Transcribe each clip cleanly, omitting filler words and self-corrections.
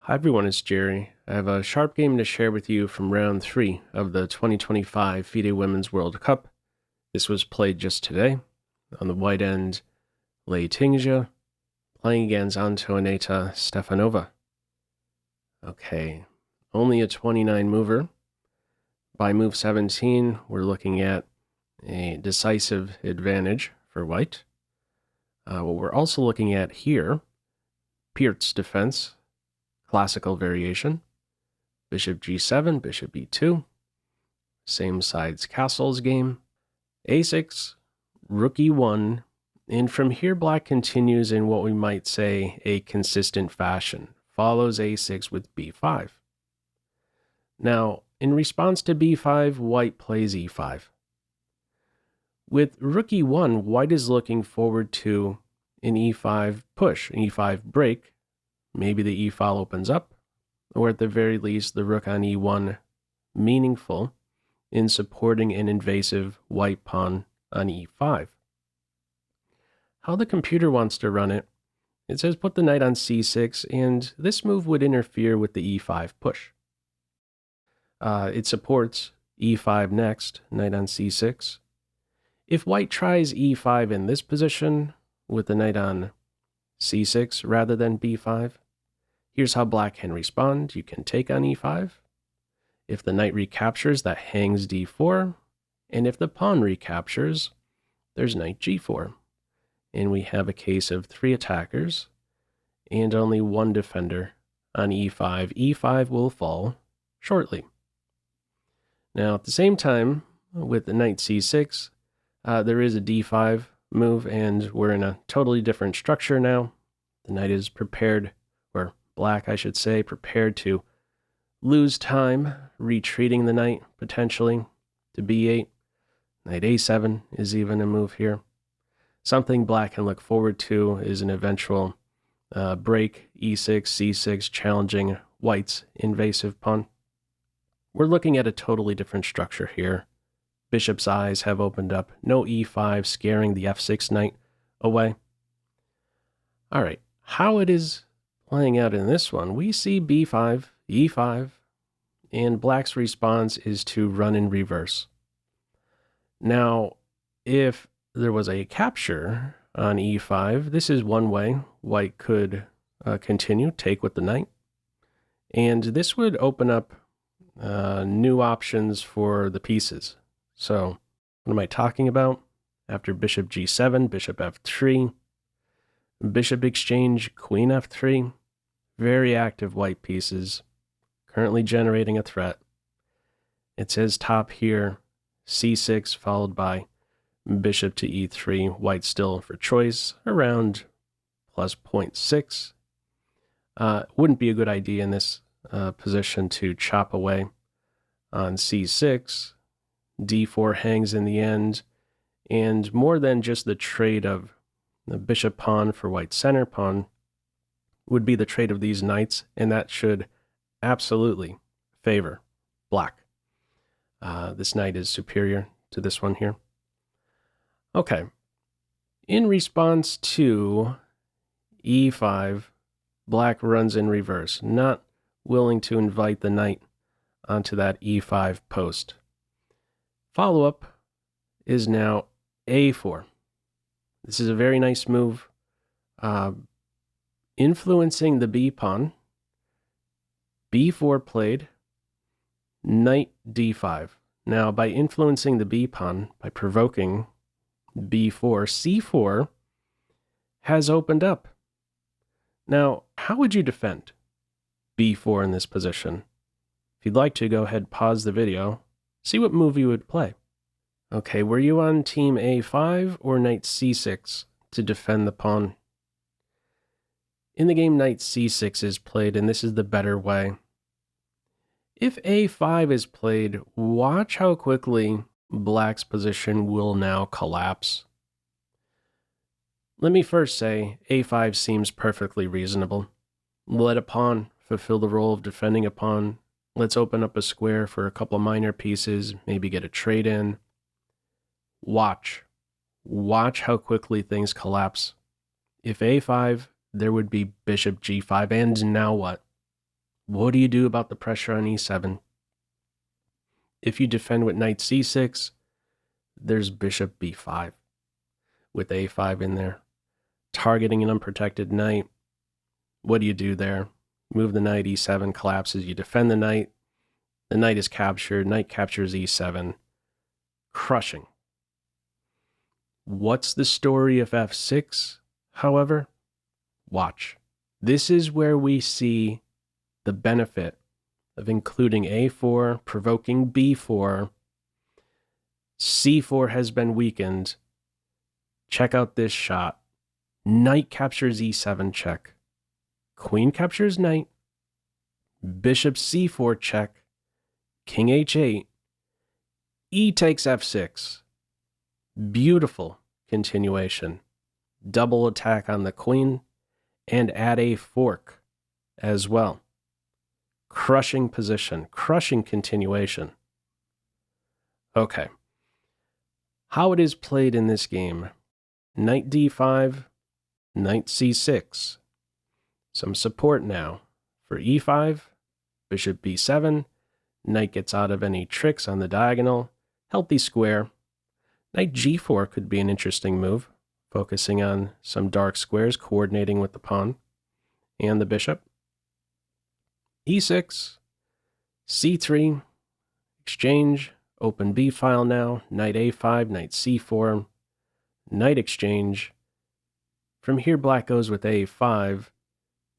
Hi everyone, it's Jerry. I have a sharp game to share with you from round 3 of the 2025 FIDE Women's World Cup. This was played just today. On the white end, Lei Tingjie, playing against Antoaneta Stefanova. Okay, only a 29 mover. By move 17, we're looking at a decisive advantage for white. What we're also looking at here, Pirc Defense, classical variation, bishop g7, bishop b2, same side's castles game, a6, rook e1, and from here black continues in what we might say a consistent fashion, follows a6 with b5. Now, in response to b5, white plays e5. With rook e1, white is looking forward to an e5 push, an e5 break. Maybe the e-file opens up, or at the very least, the rook on e1 meaningful in supporting an invasive white pawn on e5. How the computer wants to run it, it says put the knight on c6, and this move would interfere with the e5 push. It supports e5 next, knight on c6. If white tries e5 in this position with the knight on c6 rather than b5, here's how black can respond. You can take on e5. If the knight recaptures, that hangs d4. And if the pawn recaptures, there's knight g4. And we have a case of 3 attackers and only 1 defender on e5. e5 will fall shortly. Now, at the same time, with the knight c6, there is a d5 move, and we're in a totally different structure now. The knight is prepared, or black, I should say, prepared to lose time, retreating the knight, potentially, to b8. Knight a7 is even a move here. Something black can look forward to is an eventual break, e6, c6, challenging white's invasive pawn. We're looking at a totally different structure here. Bishop's eyes have opened up. No e5 scaring the f6 knight away. All right, how it is playing out in this one, we see b5, e5, and black's response is to run in reverse. Now, if there was a capture on e5, this is one way white could continue, take with the knight. And this would open up new options for the pieces. So, what am I talking about? After bishop g7, bishop f3, bishop exchange, queen f3, very active white pieces, currently generating a threat. It says top here, c6 followed by bishop to e3, white still for choice, around plus 0.6. Wouldn't be a good idea in this position to chop away on c6. d4 hangs in the end, and more than just the trade of the bishop pawn for white center pawn would be the trade of these knights, and that should absolutely favor black. This knight is superior to this one here. Okay, in response to e5, black runs in reverse, not willing to invite the knight onto that e5 post. Follow-up is now a4. This is a very nice move, influencing the b pawn. b4 played, knight d5. Now, by influencing the b pawn, by provoking b4, c4 has opened up. Now, how would you defend b4 in this position? If you'd like to, go ahead, pause the video, see what move you would play. Okay, were you on team a5 or knight c6 to defend the pawn? In the game, knight c6 is played, and this is the better way. If a5 is played, watch how quickly black's position will now collapse. Let me first say, a5 seems perfectly reasonable. Let a pawn fulfill the role of defending a pawn. Let's open up a square for a couple minor pieces, maybe get a trade in. Watch how quickly things collapse. If a5, there would be bishop g5, and now what? What do you do about the pressure on e7? If you defend with knight c6, there's bishop b5 with a5 in there, targeting an unprotected knight. What do you do there? Move the knight, e7 collapses, you defend the knight is captured, knight captures e7, crushing. What's the story of f6, however? Watch. This is where we see the benefit of including a4, provoking b4, c4 has been weakened. Check out this shot. Knight captures e7 check. Queen captures knight. Bishop c4 check. King h8. E takes f6. Beautiful continuation. Double attack on the queen and add a fork as well. Crushing position, crushing continuation. Okay. How it is played in this game. Knight d5, knight c6. Some support now. For e5, bishop b7, knight gets out of any tricks on the diagonal. Healthy square. Knight g4 could be an interesting move, focusing on some dark squares, coordinating with the pawn and the bishop. e6, c3, exchange, open b file now, knight a5, knight c4, knight exchange. From here, black goes with a5,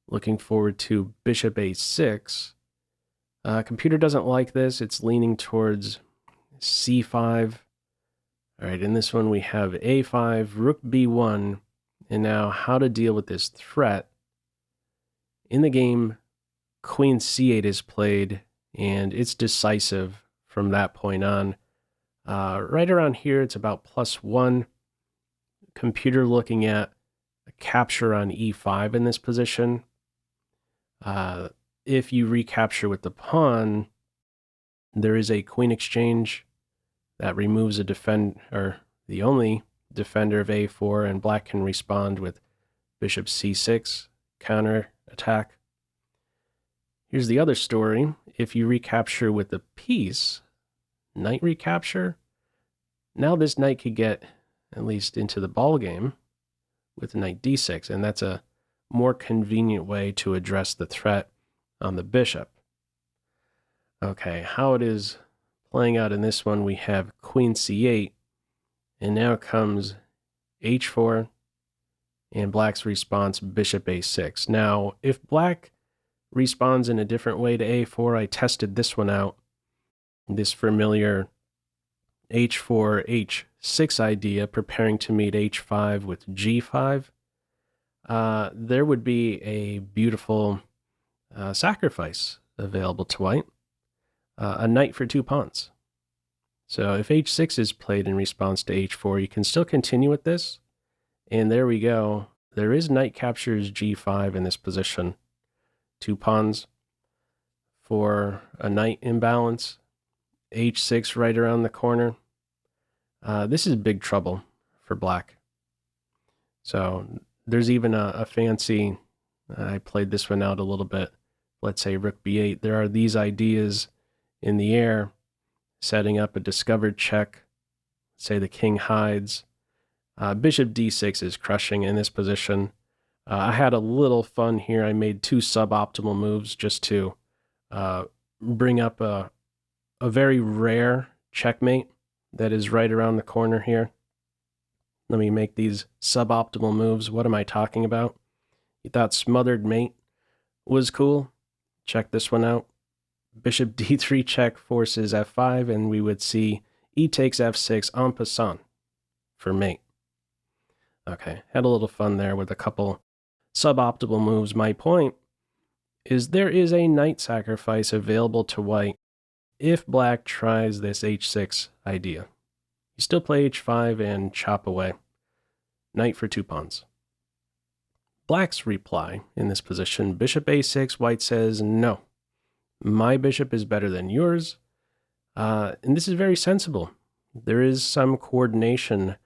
looking forward to bishop a6. Computer doesn't like this. It's leaning towards c5. All right, in this one we have a5, rook b1, and now how to deal with this threat. In the game, queen c8 is played, and it's decisive from that point on. Right around here, it's about +1. Computer looking at a capture on e5 in this position. If you recapture with the pawn, there is a queen exchange that removes a the only defender of a4, and black can respond with bishop c6, counter attack. Here's the other story. If you recapture with the piece, knight recapture, now this knight could get at least into the ball game with knight d6, and that's a more convenient way to address the threat on the bishop. Okay, how it is playing out in this one, we have queen c8, and now comes h4, and black's response, bishop a6. Now, if black responds in a different way to a4, I tested this one out, this familiar h4 h6 idea, preparing to meet h5 with g5. There would be a beautiful sacrifice available to white, a knight for 2 pawns. So if h6 is played in response to h4, you can still continue with this, and there we go. There is knight captures g5 in this position. 2 pawns for a knight imbalance. h6 right around the corner. This is big trouble for black. So there's even a fancy, I played this one out a little bit, let's say rook b8. There are these ideas in the air, setting up a discovered check. Say the king hides. Bishop d6 is crushing in this position. I had a little fun here. I made 2 suboptimal moves just to bring up a very rare checkmate that is right around the corner here. Let me make these suboptimal moves. What am I talking about? You thought smothered mate was cool? Check this one out. Bishop d3 check forces f5, and we would see e takes f6 en passant for mate. Okay, had a little fun there with a couple suboptimal moves. My point is there is a knight sacrifice available to white if black tries this h6 idea. You still play h5 and chop away. Knight for 2 pawns. Black's reply in this position, bishop a6, white says, no, my bishop is better than yours. And this is very sensible. There is some coordination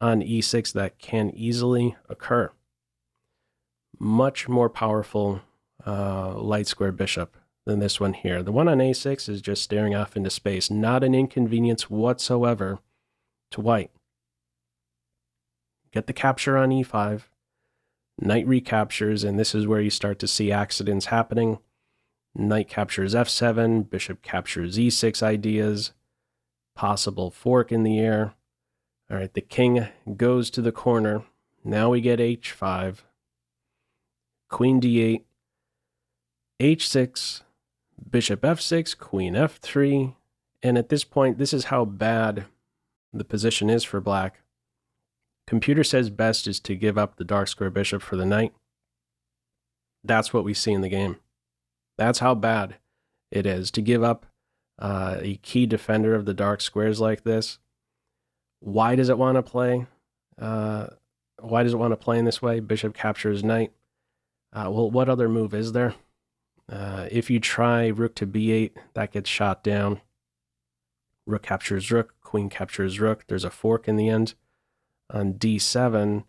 on e6 that can easily occur. Much more powerful light square bishop than this one here. The one on a6 is just staring off into space, not an inconvenience whatsoever to white. Get the capture on e5, knight recaptures, and this is where you start to see accidents happening. Knight captures f7, bishop captures e6 ideas, possible fork in the air. All right, the king goes to the corner. Now we get h5, queen d8, h6, bishop f6, queen f3, and at this point, this is how bad the position is for black. Computer says best is to give up the dark square bishop for the knight. That's what we see in the game. That's how bad it is to give up a key defender of the dark squares like this. Why does it want to play? Why does it want to play in this way? Bishop captures knight. Well, what other move is there? If you try rook to b8, that gets shot down. Rook captures rook, queen captures rook. There's a fork in the end. On d7,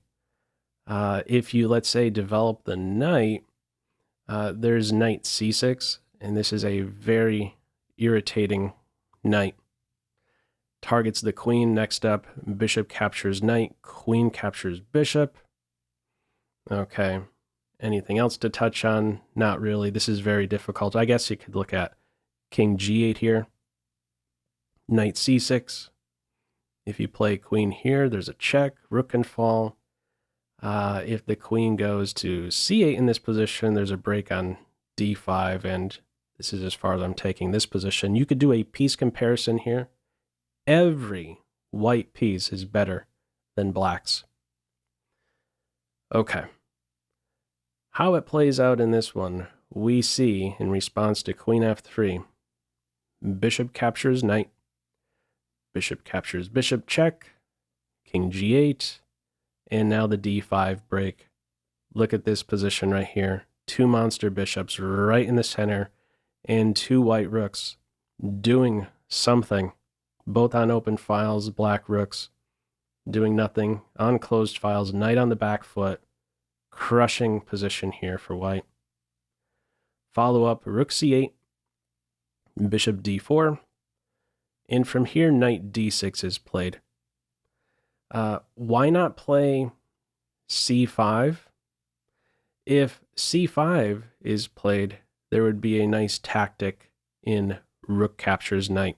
if you, let's say, develop the knight, there's knight c6, and this is a very irritating knight. Targets the queen. Next up, bishop captures knight, queen captures bishop. Okay. Anything else to touch on? Not really. This is very difficult. I guess you could look at king g8 here. Knight c6. If you play queen here, there's a check. Rook can fall. If the queen goes to c8 in this position, there's a break on d5, and this is as far as I'm taking this position. You could do a piece comparison here. Every white piece is better than black's. Okay. How it plays out in this one, we see in response to queen f3, bishop captures knight, bishop captures bishop check, king g8, and now the d5 break. Look at this position right here. Two monster bishops right in the center, and two white rooks doing something. Both on open files, black rooks doing nothing. On closed files, knight on the back foot. Crushing position here for white. Follow up, rook c8, bishop d4, and from here, knight d6 is played. Why not play c5? If c5 is played, there would be a nice tactic in rook captures knight.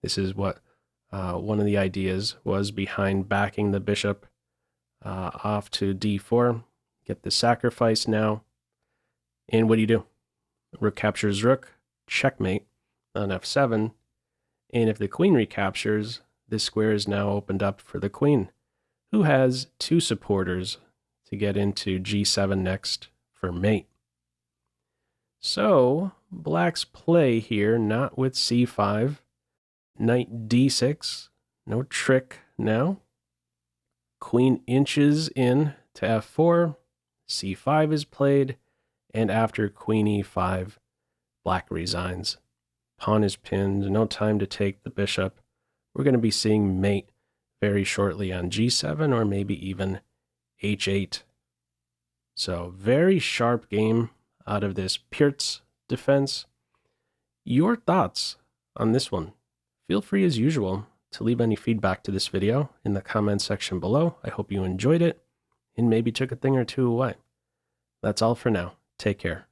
This is what one of the ideas was behind backing the bishop off to d4. Get the sacrifice now. And what do? Rook captures rook, checkmate on f7. And if the queen recaptures, this square is now opened up for the queen, who has two supporters to get into g7 next for mate. So black's play here, not with c5. Knight d6, no trick now. Queen inches in to f4, c5 is played, and after queen e5, black resigns. Pawn is pinned, no time to take the bishop. We're going to be seeing mate very shortly on g7 or maybe even h8. So very sharp game out of this Pirc Defense. Your thoughts on this one? Feel free as usual to leave any feedback to this video in the comment section below. I hope you enjoyed it and maybe took a thing or two away. That's all for now. Take care.